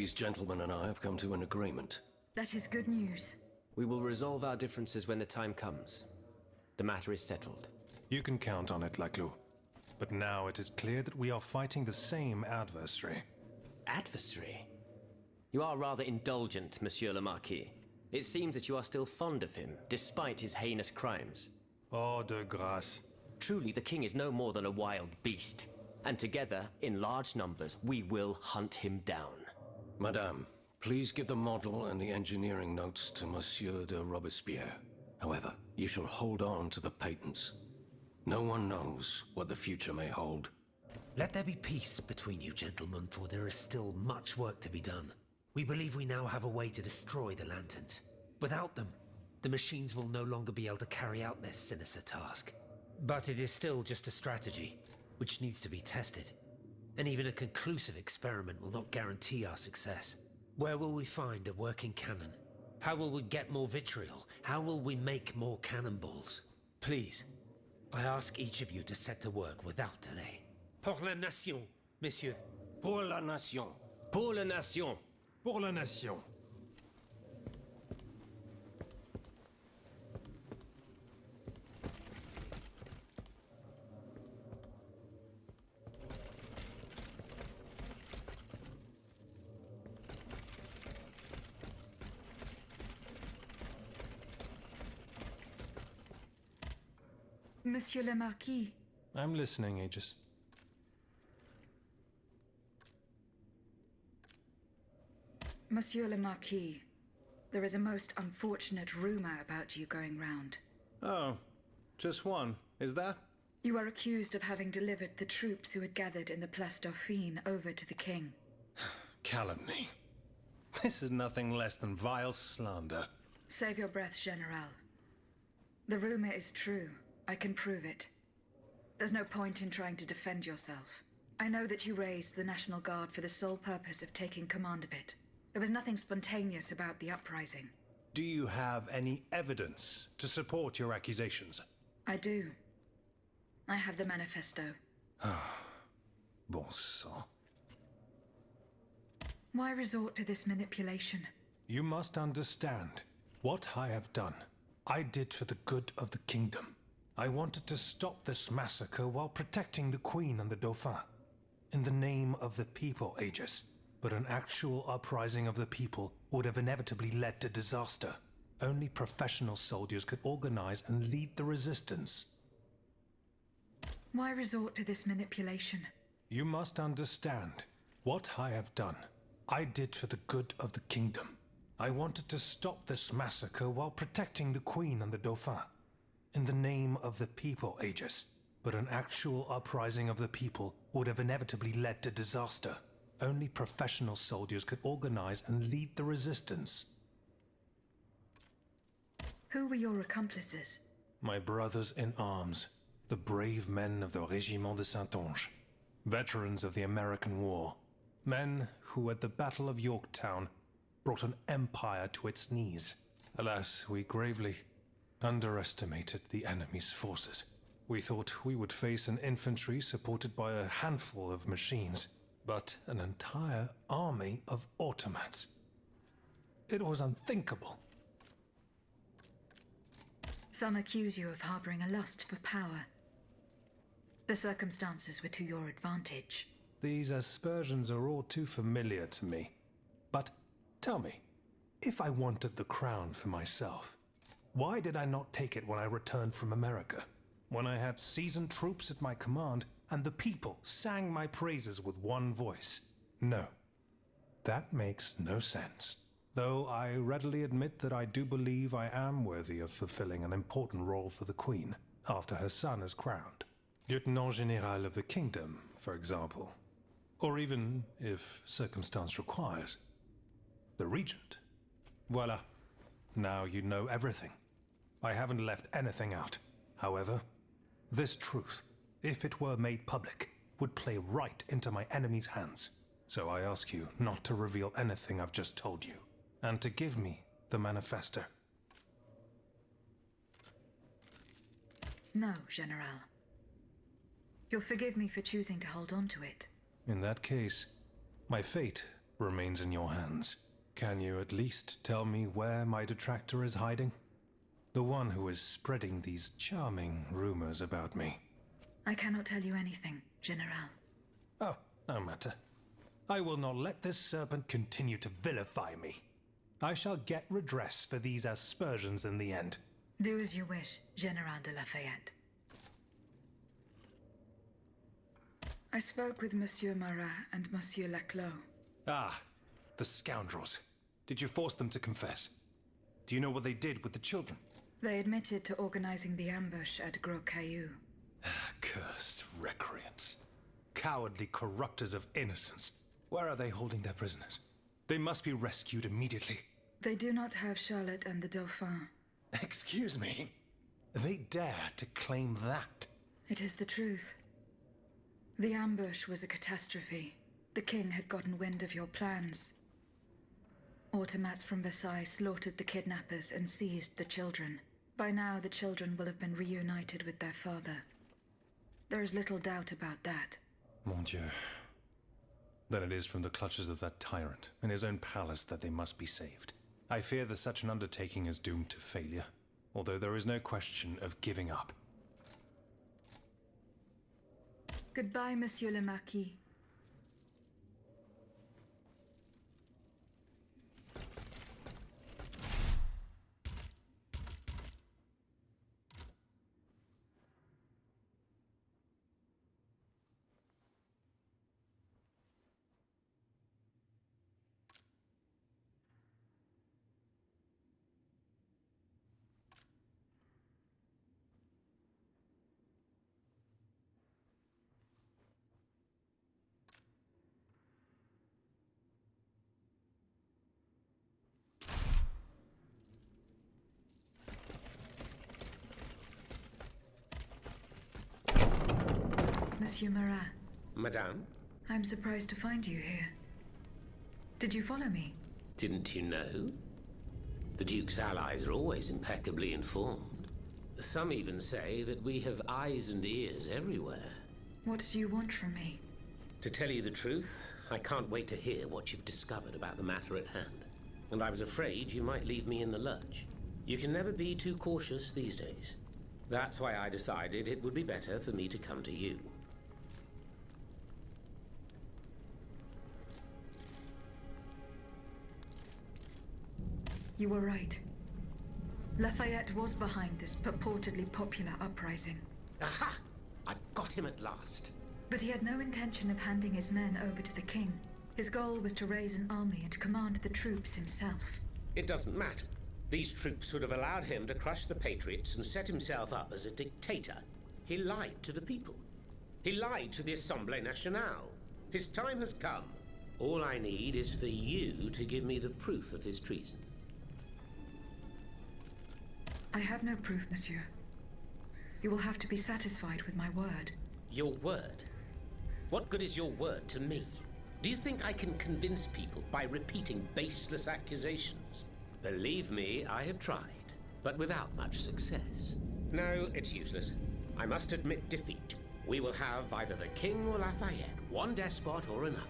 These gentlemen and I have come to an agreement. That is good news. We will resolve our differences when the time comes. The matter is settled. You can count on it, Laclos. But now it is clear that we are fighting the same adversary. Adversary? You are rather indulgent, Monsieur le Marquis. It seems that you are still fond of him, despite his heinous crimes. Oh, de grâce. Truly, the king is no more than a wild beast. And together, in large numbers, we will hunt him down. Madame, please give the model and the engineering notes to Monsieur de Robespierre. However, you shall hold on to the patents. No one knows what the future may hold. Let there be peace between you gentlemen, for there is still much work to be done. We believe we now have a way to destroy the lanterns. Without them, the machines will no longer be able to carry out their sinister task. But it is still just a strategy, which needs to be tested. And even a conclusive experiment will not guarantee our success. Where will we find a working cannon? How will we get more vitriol? How will we make more cannonballs? Please, I ask each of you to set to work without delay. Pour la nation, messieurs. Pour la nation. Pour la nation! Pour la nation. Monsieur le Marquis. I'm listening, Aegis. Monsieur le Marquis, there is a most unfortunate rumor about you going round. Oh, just one, is that? You are accused of having delivered the troops who had gathered in the Place Dauphine over to the king. Calumny. This is nothing less than vile slander. Save your breath, General. The rumor is true. I can prove it. There's no point in trying to defend yourself. I know that you raised the National Guard for the sole purpose of taking command of it. There was nothing spontaneous about the uprising. Do you have any evidence to support your accusations? I do. I have the manifesto. Bon sang. Why resort to this manipulation? You must understand what I have done. I did for the good of the kingdom. I wanted to stop this massacre while protecting the Queen and the Dauphin. In the name of the people, Aegis. But an actual uprising of the people would have inevitably led to disaster. Only professional soldiers could organize and lead the resistance. Why resort to this manipulation? You must understand what I have done. I did for the good of the kingdom. I wanted to stop this massacre while protecting the Queen and the Dauphin. In the name of the people, Aegis. But an actual uprising of the people would have inevitably led to disaster. Only professional soldiers could organize and lead the resistance. Who were your accomplices? My brothers in arms, the brave men of the Régiment de Saintonge, veterans of the American War, men who at the Battle of Yorktown brought an empire to its knees. Alas, we gravely underestimated the enemy's forces. We thought we would face an infantry supported by a handful of machines, but an entire army of automats. It was unthinkable. Some accuse you of harboring a lust for power. The circumstances were to your advantage. These aspersions are all too familiar to me. But tell me, if I wanted the crown for myself, why did I not take it when I returned from America? When I had seasoned troops at my command, and the people sang my praises with one voice. No, that makes no sense. Though I readily admit that I do believe I am worthy of fulfilling an important role for the Queen, after her son is crowned. Lieutenant General of the Kingdom, for example. Or even, if circumstance requires, the Regent. Voila. Now you know everything. I haven't left anything out. However, this truth, if it were made public, would play right into my enemy's hands. So I ask you not to reveal anything I've just told you, and to give me the manifesto. No, General. You'll forgive me for choosing to hold on to it. In that case, my fate remains in your hands. Can you at least tell me where my detractor is hiding? The one who is spreading these charming rumors about me. I cannot tell you anything, General. Oh, no matter. I will not let this serpent continue to vilify me. I shall get redress for these aspersions in the end. Do as you wish, General de Lafayette. I spoke with Monsieur Marat and Monsieur Laclos. Ah, the scoundrels. Did you force them to confess? Do you know what they did with the children? They admitted to organizing the ambush at Gros Caillou. Cursed recreants. Cowardly corrupters of innocence. Where are they holding their prisoners? They must be rescued immediately. They do not have Charlotte and the Dauphin. Excuse me? They dare to claim that? It is the truth. The ambush was a catastrophe. The king had gotten wind of your plans. Automats from Versailles slaughtered the kidnappers and seized the children. By now, the children will have been reunited with their father. There is little doubt about that. Mon Dieu. Then it is from the clutches of that tyrant in his own palace that they must be saved. I fear that such an undertaking is doomed to failure, although there is no question of giving up. Goodbye, Monsieur le Marquis. Monsieur Marat, Madame? I'm surprised to find you here. Did you follow me? Didn't you know? The Duke's allies are always impeccably informed. Some even say that we have eyes and ears everywhere. What do you want from me? To tell you the truth, I can't wait to hear what you've discovered about the matter at hand. And I was afraid you might leave me in the lurch. You can never be too cautious these days. That's why I decided it would be better for me to come to you. You were right. Lafayette was behind this purportedly popular uprising. Aha! I've got him at last. But he had no intention of handing his men over to the king. His goal was to raise an army and command the troops himself. It doesn't matter. These troops would have allowed him to crush the Patriots and set himself up as a dictator. He lied to the people. He lied to the Assemblée Nationale. His time has come. All I need is for you to give me the proof of his treason. I have no proof, monsieur. You will have to be satisfied with my word. Your word? What good is your word to me? Do you think I can convince people by repeating baseless accusations? Believe me, I have tried, but without much success. No, it's useless. I must admit defeat. We will have either the King or Lafayette, one despot or another.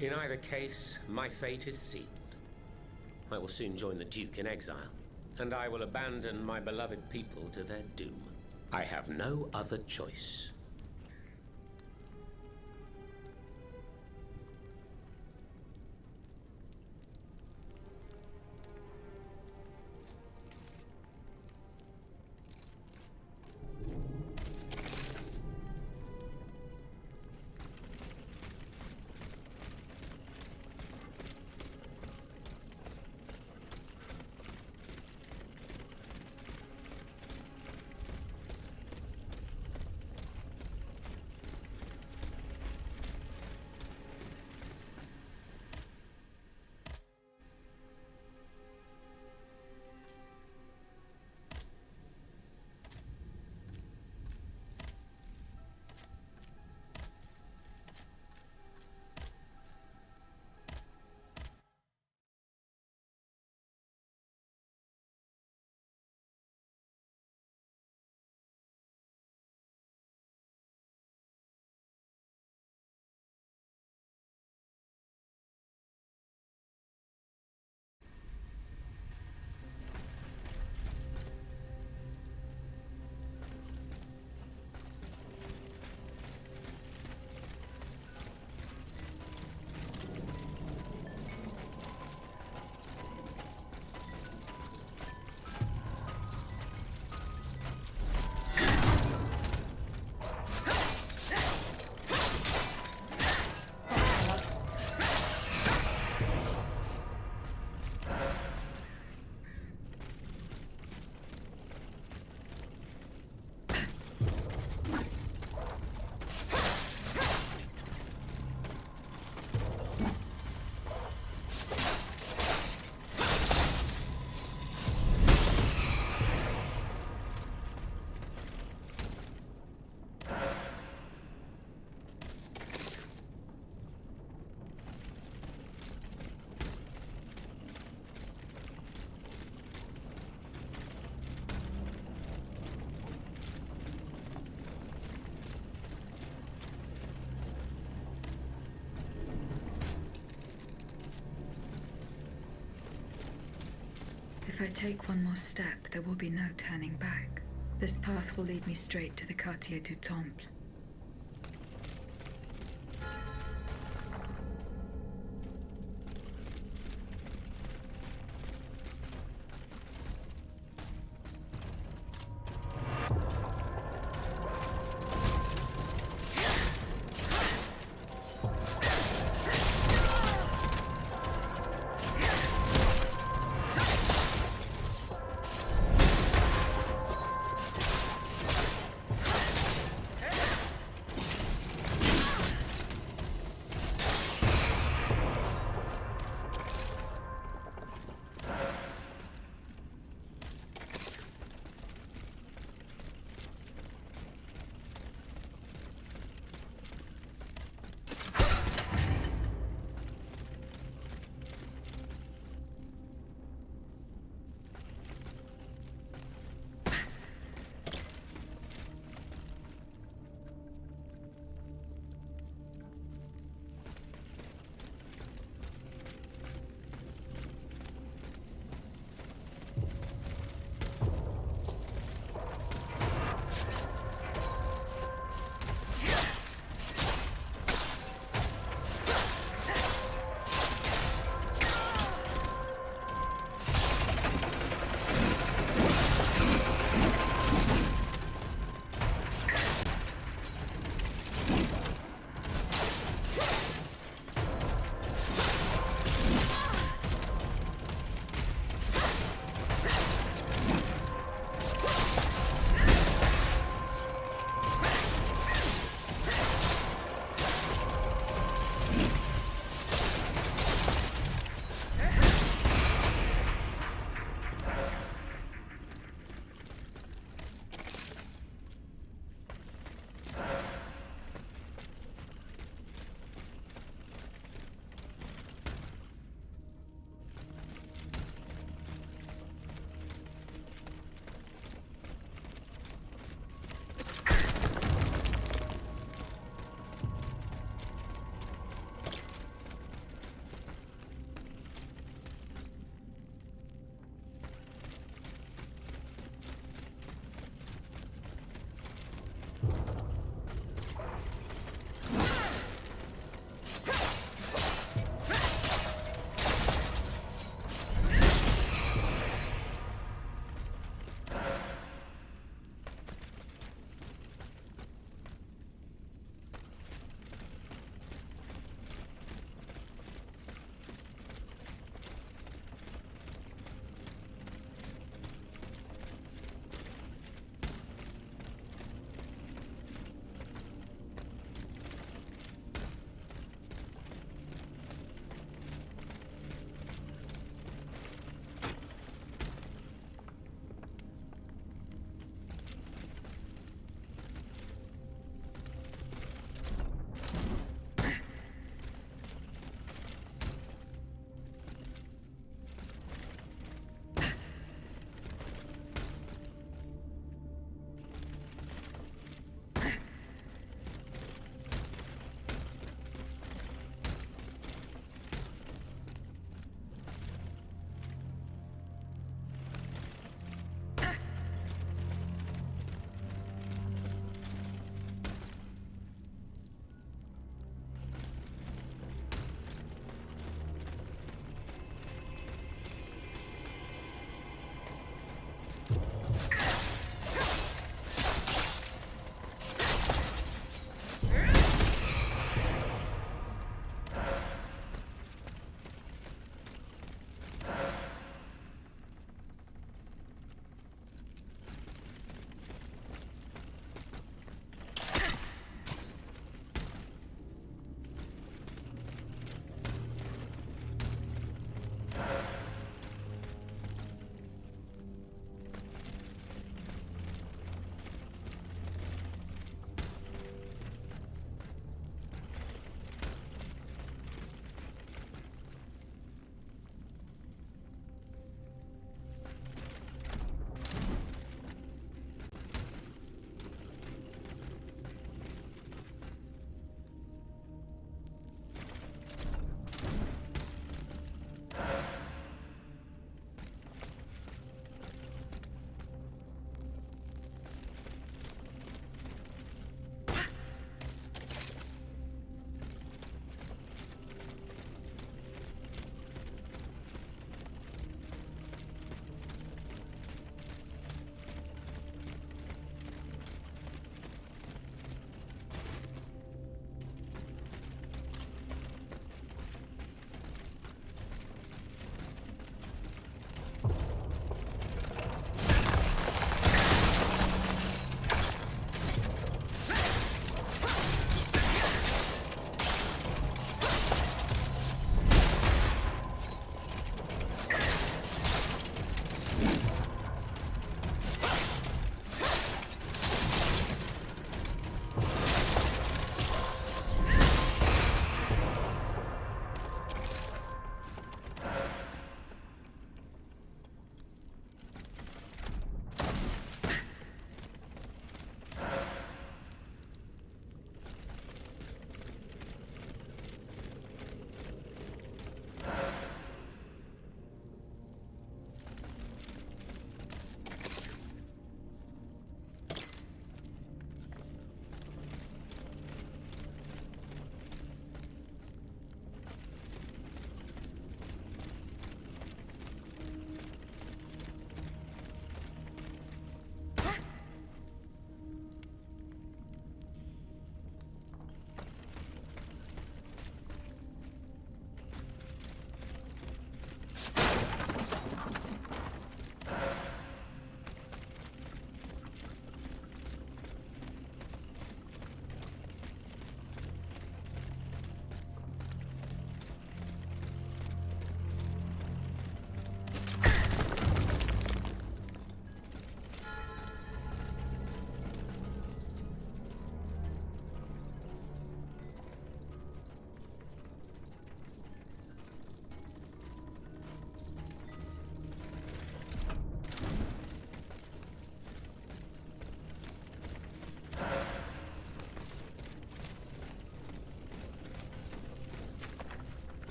In either case, my fate is sealed. I will soon join the Duke in exile, and I will abandon my beloved people to their doom. I have no other choice. If I take one more step, there will be no turning back. This path will lead me straight to the Quartier du Temple.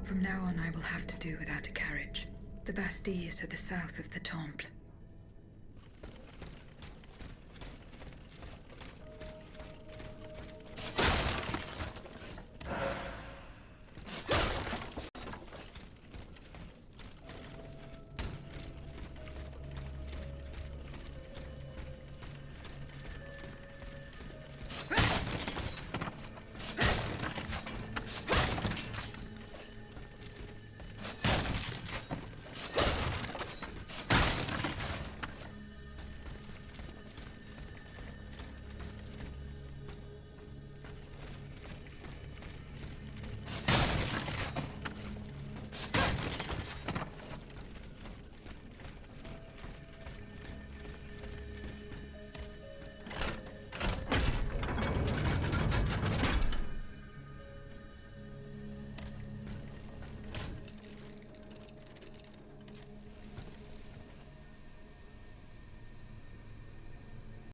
From now on, I will have to do without a carriage. The Bastille is to the south of the Temple.